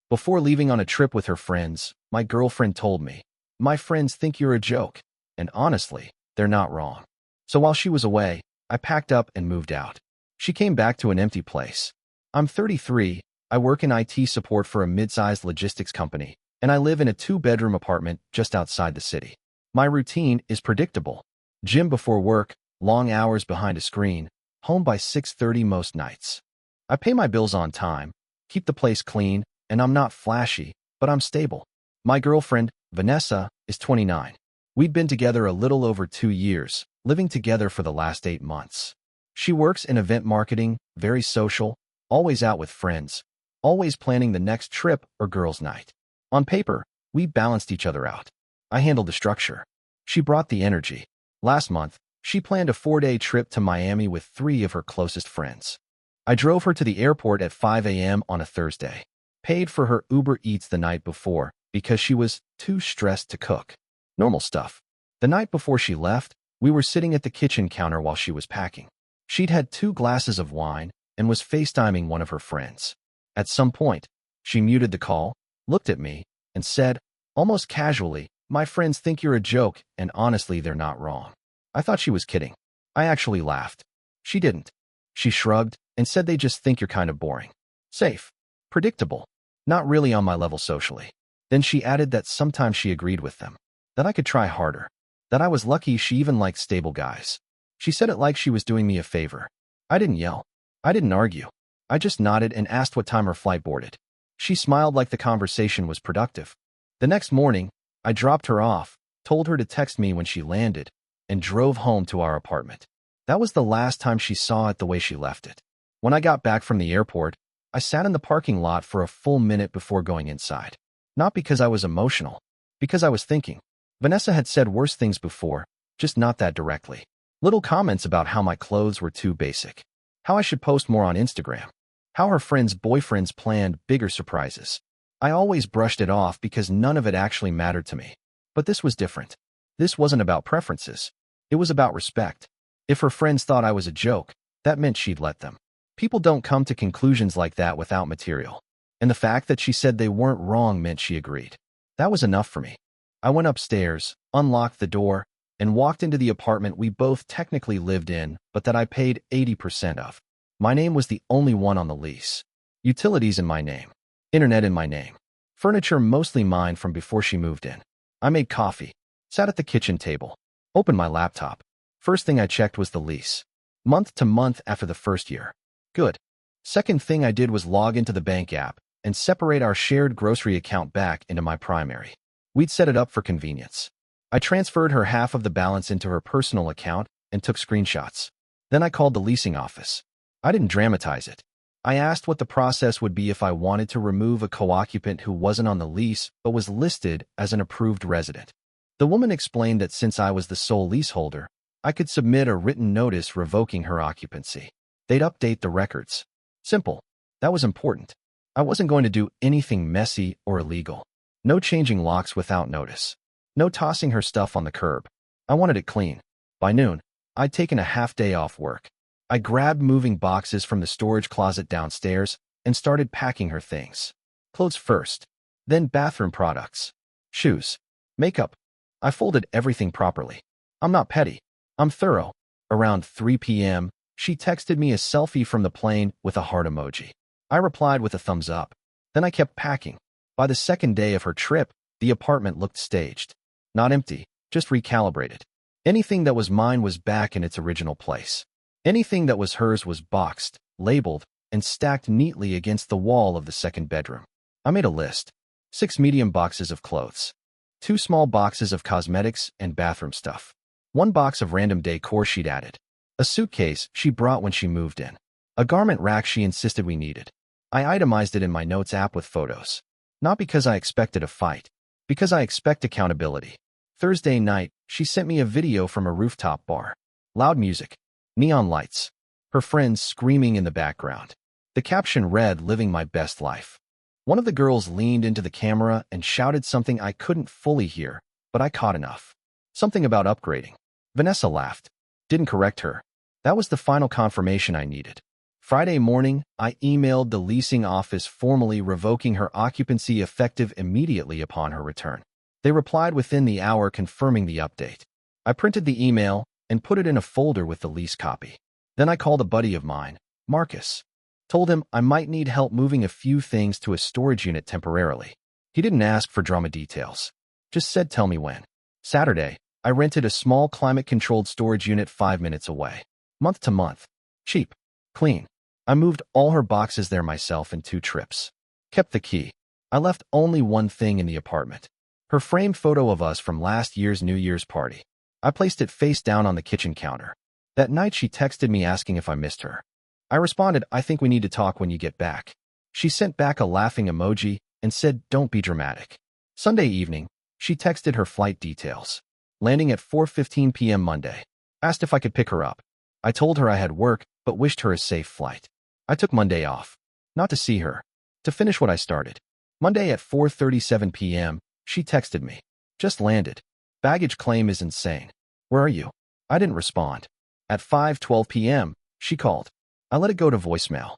Before leaving on a trip with her friends, my girlfriend told me, "My friends think you're a joke." And honestly, they're not wrong. So while she was away, I packed up and moved out. She came back to an empty place. I'm 33, I work in IT support for a mid-sized logistics company, and I live in a 2-bedroom apartment just outside the city. My routine is predictable. Gym before work, long hours behind a screen, home by 6:30 most nights. I pay my bills on time, keep the place clean, and I'm not flashy, but I'm stable. My girlfriend, Vanessa, is 29. We'd been together a little over 2 years, living together for the last 8 months. She works in event marketing, very social, always out with friends, always planning the next trip or girls' night. On paper, we balanced each other out. I handled the structure. She brought the energy. Last month, she planned a 4-day trip to Miami with 3 of her closest friends. I drove her to the airport at 5 a.m. on a Thursday, paid for her Uber Eats the night before because she was too stressed to cook. Normal stuff. The night before she left, we were sitting at the kitchen counter while she was packing. She'd had 2 glasses of wine and was FaceTiming one of her friends. At some point, she muted the call, looked at me, and said, almost casually, "My friends think you're a joke, and honestly, they're not wrong." I thought she was kidding. I actually laughed. She didn't. She shrugged and said they just think you're kind of boring. Safe. Predictable. Not really on my level socially. Then she added that sometimes she agreed with them. That I could try harder. That I was lucky she even liked stable guys. She said it like she was doing me a favor. I didn't yell. I didn't argue. I just nodded and asked what time her flight boarded. She smiled like the conversation was productive. The next morning, I dropped her off, told her to text me when she landed, and drove home to our apartment. That was the last time she saw it the way she left it. When I got back from the airport, I sat in the parking lot for a full minute before going inside. Not because I was emotional, because I was thinking. Vanessa had said worse things before, just not that directly. Little comments about how my clothes were too basic, how I should post more on Instagram, how her friends' boyfriends planned bigger surprises. I always brushed it off because none of it actually mattered to me. But this was different. This wasn't about preferences. It was about respect. If her friends thought I was a joke, that meant she'd let them. People don't come to conclusions like that without material. And the fact that she said they weren't wrong meant she agreed. That was enough for me. I went upstairs, unlocked the door, and walked into the apartment we both technically lived in, but that I paid 80% of. My name was the only one on the lease. Utilities in my name. Internet in my name. Furniture mostly mine from before she moved in. I made coffee, sat at the kitchen table, opened my laptop. First thing I checked was the lease. Month to month after the first year. Good. Second thing I did was log into the bank app and separate our shared grocery account back into my primary. We'd set it up for convenience. I transferred her half of the balance into her personal account and took screenshots. Then I called the leasing office. I didn't dramatize it. I asked what the process would be if I wanted to remove a co-occupant who wasn't on the lease but was listed as an approved resident. The woman explained that since I was the sole leaseholder, I could submit a written notice revoking her occupancy. They'd update the records. Simple. That was important. I wasn't going to do anything messy or illegal. No changing locks without notice. No tossing her stuff on the curb. I wanted it clean. By noon, I'd taken a half day off work. I grabbed moving boxes from the storage closet downstairs and started packing her things. Clothes first, then bathroom products, shoes, makeup. I folded everything properly. I'm not petty. I'm thorough. Around 3 p.m., she texted me a selfie from the plane with a heart emoji. I replied with a thumbs up. Then I kept packing. By the second day of her trip, the apartment looked staged. Not empty, just recalibrated. Anything that was mine was back in its original place. Anything that was hers was boxed, labeled, and stacked neatly against the wall of the second bedroom. I made a list. 6 medium boxes of clothes. 2 small boxes of cosmetics and bathroom stuff. 1 box of random decor she'd added. A suitcase she brought when she moved in. A garment rack she insisted we needed. I itemized it in my notes app with photos. Not because I expected a fight. Because I expect accountability. Thursday night, she sent me a video from a rooftop bar. Loud music. Neon lights. Her friends screaming in the background. The caption read, "Living my best life." One of the girls leaned into the camera and shouted something I couldn't fully hear, but I caught enough. Something about upgrading. Vanessa laughed. Didn't correct her. That was the final confirmation I needed. Friday morning, I emailed the leasing office formally revoking her occupancy effective immediately upon her return. They replied within the hour confirming the update. I printed the email and put it in a folder with the lease copy. Then I called a buddy of mine, Marcus. Told him I might need help moving a few things to a storage unit temporarily. He didn't ask for drama details. Just said tell me when. Saturday, I rented a small climate-controlled storage unit 5 minutes away. Month to month. Cheap. Clean. I moved all her boxes there myself in 2 trips. Kept the key. I left only one thing in the apartment. Her framed photo of us from last year's New Year's party. I placed it face down on the kitchen counter. That night she texted me asking if I missed her. I responded, I think we need to talk when you get back. She sent back a laughing emoji and said, don't be dramatic. Sunday evening, she texted her flight details. Landing at 4:15 p.m. Monday. Asked if I could pick her up. I told her I had work, but wished her a safe flight. I took Monday off. Not to see her. To finish what I started. Monday at 4:37 p.m., she texted me. Just landed. Baggage claim is insane. Where are you? I didn't respond. At 5:12 p.m., she called. I let it go to voicemail.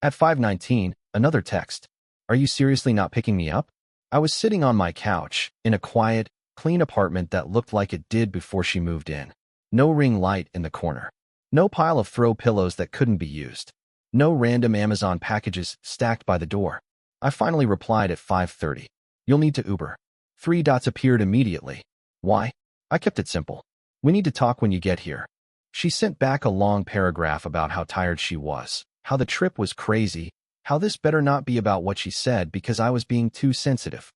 At 5:19, another text. Are you seriously not picking me up? I was sitting on my couch, in a quiet, clean apartment that looked like it did before she moved in. No ring light in the corner. No pile of throw pillows that couldn't be used. No random Amazon packages stacked by the door. I finally replied at 5:30. You'll need to Uber. 3 dots appeared immediately. Why? I kept it simple. We need to talk when you get here. She sent back a long paragraph about how tired she was, how the trip was crazy, how this better not be about what she said because I was being too sensitive.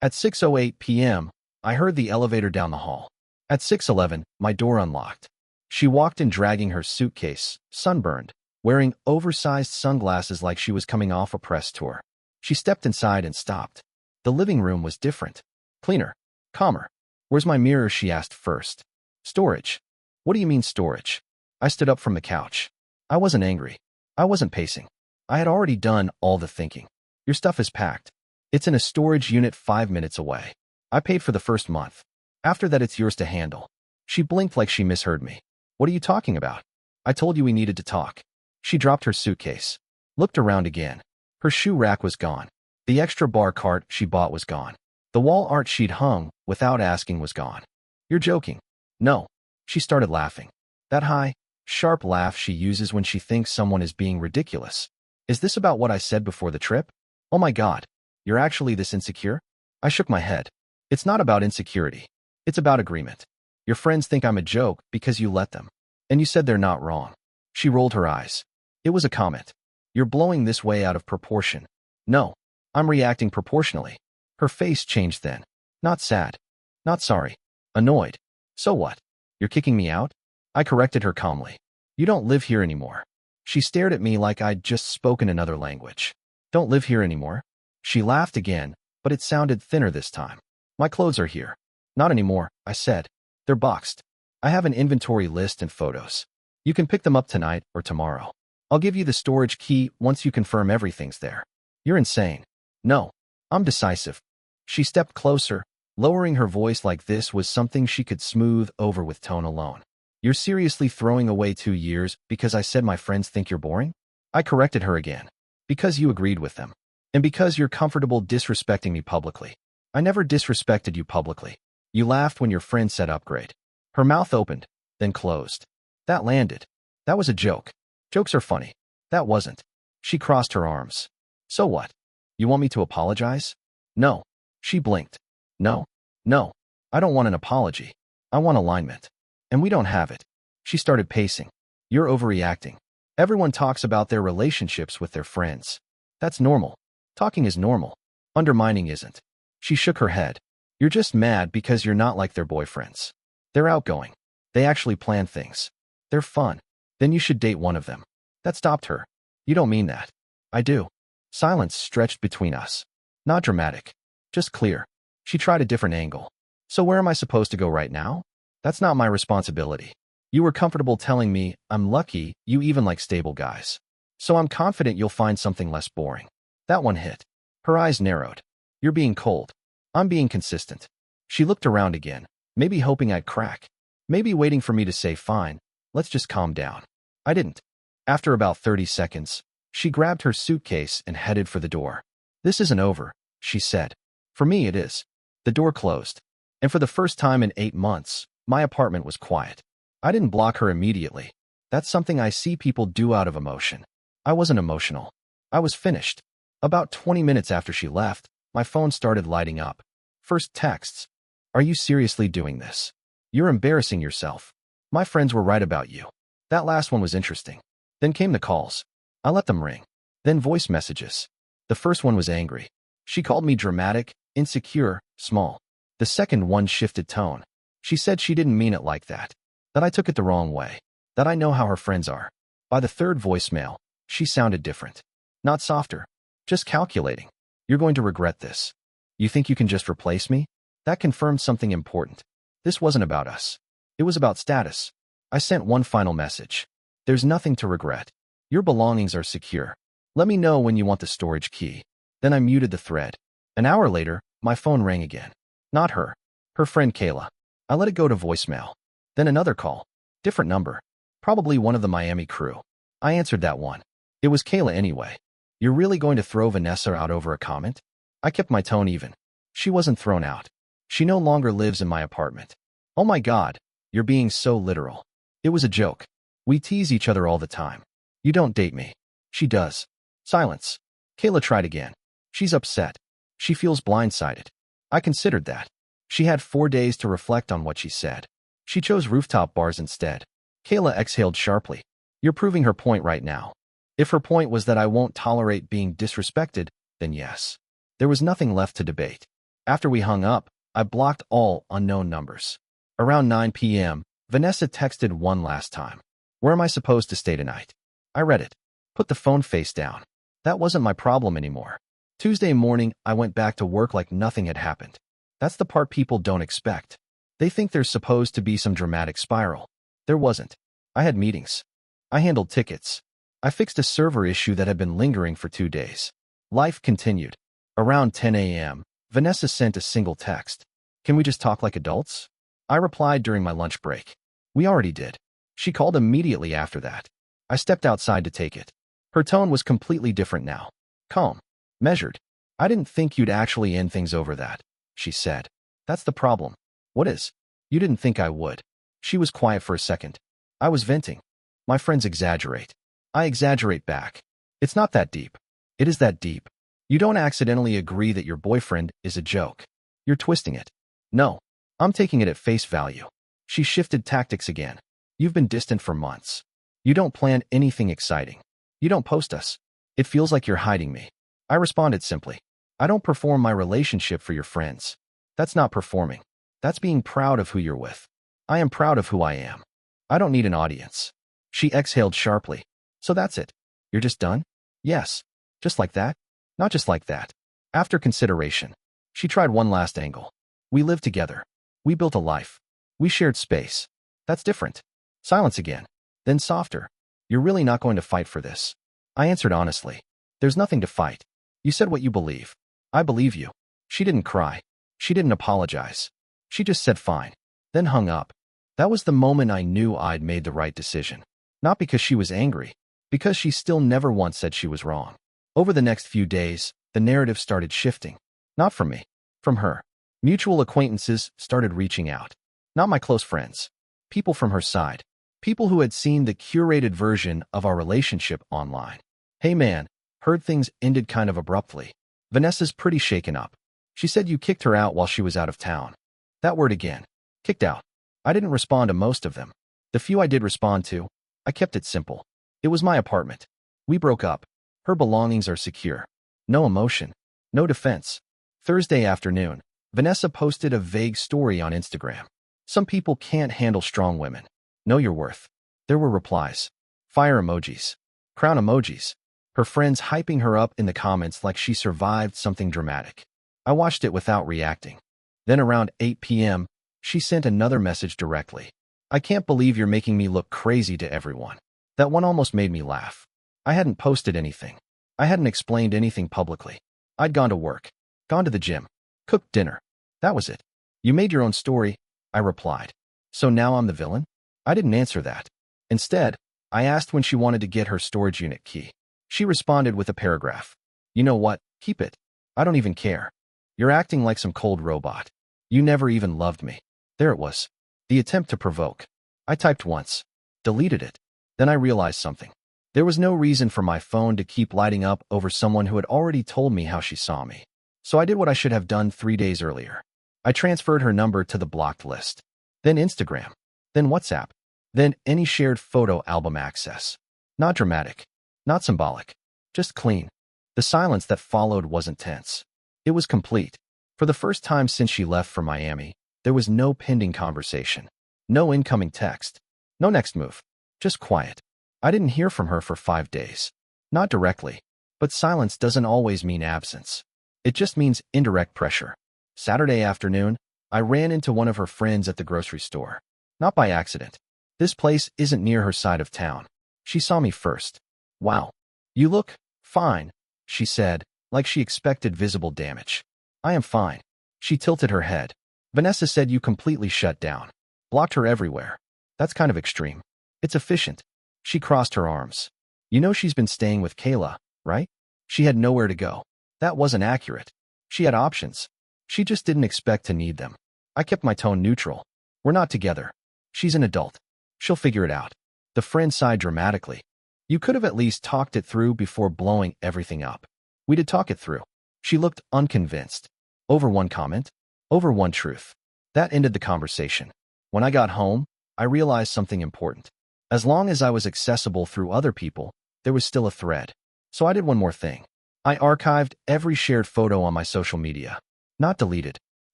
At 6:08 p.m., I heard the elevator down the hall. At 6:11, my door unlocked. She walked in dragging her suitcase, sunburned, wearing oversized sunglasses like she was coming off a press tour. She stepped inside and stopped. The living room was different. Cleaner. Calmer. Where's my mirror? She asked first. Storage. What do you mean storage? I stood up from the couch. I wasn't angry. I wasn't pacing. I had already done all the thinking. Your stuff is packed. It's in a storage unit 5 minutes away. I paid for the first month. After that, it's yours to handle. She blinked like she misheard me. What are you talking about? I told you we needed to talk. She dropped her suitcase. Looked around again. Her shoe rack was gone. The extra bar cart she bought was gone. The wall art she'd hung, without asking, was gone. You're joking. No. She started laughing. That high, sharp laugh she uses when she thinks someone is being ridiculous. Is this about what I said before the trip? Oh my God. You're actually this insecure? I shook my head. It's not about insecurity. It's about agreement. Your friends think I'm a joke because you let them. And you said they're not wrong. She rolled her eyes. It was a comment. You're blowing this way out of proportion. No. I'm reacting proportionally. Her face changed then. Not sad. Not sorry. Annoyed. So what? You're kicking me out? I corrected her calmly. You don't live here anymore. She stared at me like I'd just spoken another language. Don't live here anymore? She laughed again, but it sounded thinner this time. My clothes are here. Not anymore, I said. They're boxed. I have an inventory list and photos. You can pick them up tonight or tomorrow. I'll give you the storage key once you confirm everything's there. You're insane. No. I'm decisive. She stepped closer, lowering her voice like this was something she could smooth over with tone alone. You're seriously throwing away 2 years because I said my friends think you're boring? I corrected her again. Because you agreed with them. And because you're comfortable disrespecting me publicly. I never disrespected you publicly. You laughed when your friend said upgrade. Her mouth opened, then closed. That landed. That was a joke. Jokes are funny. That wasn't. She crossed her arms. So what? You want me to apologize? No. She blinked. No. No. I don't want an apology. I want alignment. And we don't have it. She started pacing. You're overreacting. Everyone talks about their relationships with their friends. That's normal. Talking is normal. Undermining isn't. She shook her head. You're just mad because you're not like their boyfriends. They're outgoing. They actually plan things. They're fun. Then you should date one of them. That stopped her. You don't mean that. I do. Silence stretched between us. Not dramatic. Just clear. She tried a different angle. So where am I supposed to go right now? That's not my responsibility. You were comfortable telling me, I'm lucky, you even like stable guys. So I'm confident you'll find something less boring. That one hit. Her eyes narrowed. You're being cold. I'm being consistent. She looked around again, maybe hoping I'd crack. Maybe waiting for me to say fine, let's just calm down. I didn't. After about 30 seconds, she grabbed her suitcase and headed for the door. "This isn't over," she said. "For me, it is." The door closed, and for the first time in 8 months, my apartment was quiet. I didn't block her immediately. That's something I see people do out of emotion. I wasn't emotional. I was finished. About 20 minutes after she left, my phone started lighting up. First texts. "Are you seriously doing this? You're embarrassing yourself. My friends were right about you." That last one was interesting. Then came the calls. I let them ring. Then voice messages. The first one was angry. She called me dramatic, insecure, small. The second one shifted tone. She said she didn't mean it like that. That I took it the wrong way. That I know how her friends are. By the third voicemail, she sounded different. Not softer. Just calculating. "You're going to regret this. You think you can just replace me?" That confirmed something important. This wasn't about us. It was about status. I sent one final message. "There's nothing to regret. Your belongings are secure. Let me know when you want the storage key." Then I muted the thread. An hour later, my phone rang again. Not her. Her friend Kayla. I let it go to voicemail. Then another call. Different number. Probably one of the Miami crew. I answered that one. It was Kayla anyway. "You're really going to throw Vanessa out over a comment?" I kept my tone even. She wasn't thrown out. She no longer lives in my apartment. "Oh my God, you're being so literal." It was a joke. We tease each other all the time. "You don't date me." She does. Silence. Kayla tried again. She's upset. She feels blindsided. I considered that. She had 4 days to reflect on what she said. She chose rooftop bars instead. Kayla exhaled sharply. "You're proving her point right now." If her point was that I won't tolerate being disrespected, then yes. There was nothing left to debate. After we hung up, I blocked all unknown numbers. Around 9 p.m., Vanessa texted one last time. "Where am I supposed to stay tonight?" I read it. Put the phone face down. That wasn't my problem anymore. Tuesday morning, I went back to work like nothing had happened. That's the part people don't expect. They think there's supposed to be some dramatic spiral. There wasn't. I had meetings. I handled tickets. I fixed a server issue that had been lingering for 2 days. Life continued. Around 10 a.m., Vanessa sent a single text. "Can we just talk like adults?" I replied during my lunch break. "We already did." She called immediately after that. I stepped outside to take it. Her tone was completely different now. Calm. Measured. "I didn't think you'd actually end things over that," she said. "That's the problem." "What is?" "You didn't think I would." She was quiet for a second. I was venting. My friends exaggerate. I exaggerate back. It's not that deep. It is that deep. You don't accidentally agree that your boyfriend is a joke. You're twisting it. No. I'm taking it at face value. She shifted tactics again. "You've been distant for months. You don't plan anything exciting. You don't post us. It feels like you're hiding me." I responded simply. "I don't perform my relationship for your friends. That's not performing. That's being proud of who you're with. I am proud of who I am. I don't need an audience." She exhaled sharply. "So that's it. You're just done?" "Yes." "Just like that?" "Not just like that." After consideration, she tried one last angle. "We lived together. We built a life. We shared space. That's different." Silence again. Then softer. "You're really not going to fight for this?" I answered honestly. "There's nothing to fight. You said what you believe. I believe you." She didn't cry. She didn't apologize. She just said fine. Then hung up. That was the moment I knew I'd made the right decision. Not because she was angry, because she still never once said she was wrong. Over the next few days, the narrative started shifting. Not from me, from her. Mutual acquaintances started reaching out. Not my close friends. People from her side. People who had seen the curated version of our relationship online. "Hey man, heard things ended kind of abruptly. Vanessa's pretty shaken up. She said you kicked her out while she was out of town." That word again. Kicked out. I didn't respond to most of them. The few I did respond to, I kept it simple. It was my apartment. We broke up. Her belongings are secure. No emotion. No defense. Thursday afternoon, Vanessa posted a vague story on Instagram. "Some people can't handle strong women. Know your worth." There were replies. Fire emojis. Crown emojis. Her friends hyping her up in the comments like she survived something dramatic. I watched it without reacting. Then around 8 p.m., she sent another message directly. "I can't believe you're making me look crazy to everyone." That one almost made me laugh. I hadn't posted anything. I hadn't explained anything publicly. I'd gone to work. Gone to the gym. Cooked dinner. That was it. "You made your own story," I replied. "So now I'm the villain?" I didn't answer that. Instead, I asked when she wanted to get her storage unit key. She responded with a paragraph. You know what? Keep it. I don't even care. You're acting like some cold robot. You never even loved me. There it was. The attempt to provoke. I typed once. Deleted it. Then I realized something. There was no reason for my phone to keep lighting up over someone who had already told me how she saw me. So I did what I should have done 3 days earlier. I transferred her number to the blocked list. Then Instagram. Then WhatsApp. Then any shared photo album access. Not dramatic. Not symbolic. Just clean. The silence that followed wasn't tense. It was complete. For the first time since she left for Miami, there was no pending conversation. No incoming text. No next move. Just quiet. I didn't hear from her for 5 days. Not directly. But silence doesn't always mean absence. It just means indirect pressure. Saturday afternoon, I ran into one of her friends at the grocery store. Not by accident. This place isn't near her side of town. She saw me first. Wow. You look fine, she said, like she expected visible damage. I am fine. She tilted her head. Vanessa said you completely shut down. Blocked her everywhere. That's kind of extreme. It's efficient. She crossed her arms. You know she's been staying with Kayla, right? She had nowhere to go. That wasn't accurate. She had options. She just didn't expect to need them. I kept my tone neutral. We're not together. She's an adult. She'll figure it out. The friend sighed dramatically. You could have at least talked it through before blowing everything up. We did talk it through. She looked unconvinced. Over one comment. Over one truth. That ended the conversation. When I got home, I realized something important. As long as I was accessible through other people, there was still a thread. So I did one more thing. I archived every shared photo on my social media. Not deleted.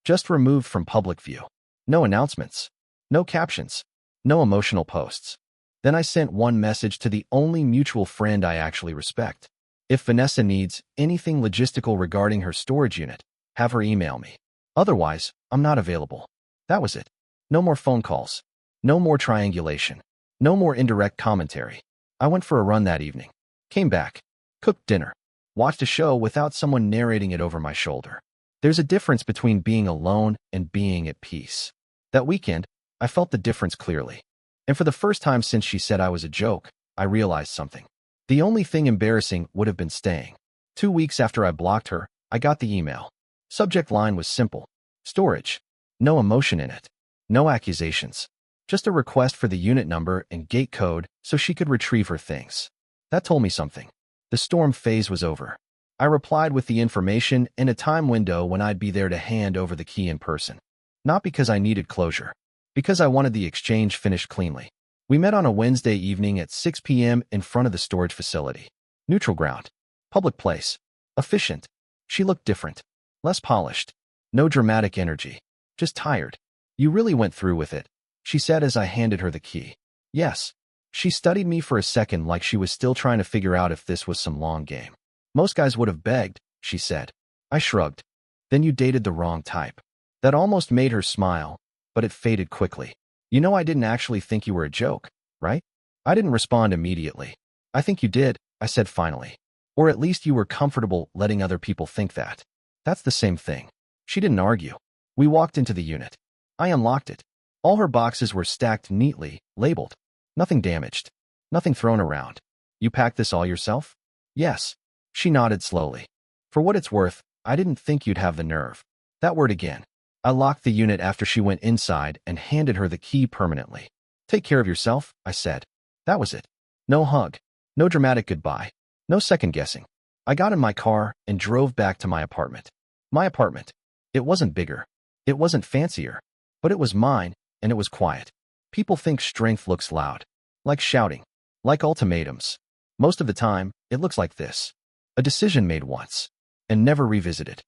Just removed from public view. No announcements. No captions. No emotional posts. Then I sent one message to the only mutual friend I actually respect. If Vanessa needs anything logistical regarding her storage unit, have her email me. Otherwise, I'm not available. That was it. No more phone calls. No more triangulation. No more indirect commentary. I went for a run that evening. Came back. Cooked dinner. Watched a show without someone narrating it over my shoulder. There's a difference between being alone and being at peace. That weekend, I felt the difference clearly. And for the first time since she said I was a joke, I realized something. The only thing embarrassing would have been staying. 2 weeks after I blocked her, I got the email. Subject line was simple. Storage. No emotion in it. No accusations. Just a request for the unit number and gate code so she could retrieve her things. That told me something. The storm phase was over. I replied with the information and a time window when I'd be there to hand over the key in person. Not because I needed closure. Because I wanted the exchange finished cleanly. We met on a Wednesday evening at 6 p.m. in front of the storage facility. Neutral ground. Public place. Efficient. She looked different. Less polished. No dramatic energy. Just tired. You really went through with it, she said as I handed her the key. Yes. She studied me for a second like she was still trying to figure out if this was some long game. Most guys would have begged, she said. I shrugged. Then you dated the wrong type. That almost made her smile, but it faded quickly. You know I didn't actually think you were a joke, right? I didn't respond immediately. I think you did, I said finally. Or at least you were comfortable letting other people think that. That's the same thing. She didn't argue. We walked into the unit. I unlocked it. All her boxes were stacked neatly, labeled. Nothing damaged. Nothing thrown around. You packed this all yourself? Yes. She nodded slowly. For what it's worth, I didn't think you'd have the nerve. That word again. I locked the unit after she went inside and handed her the key permanently. Take care of yourself, I said. That was it. No hug. No dramatic goodbye. No second guessing. I got in my car and drove back to my apartment. My apartment. It wasn't bigger. It wasn't fancier. But it was mine, and it was quiet. People think strength looks loud. Like shouting. Like ultimatums. Most of the time, it looks like this. A decision made once. And never revisited.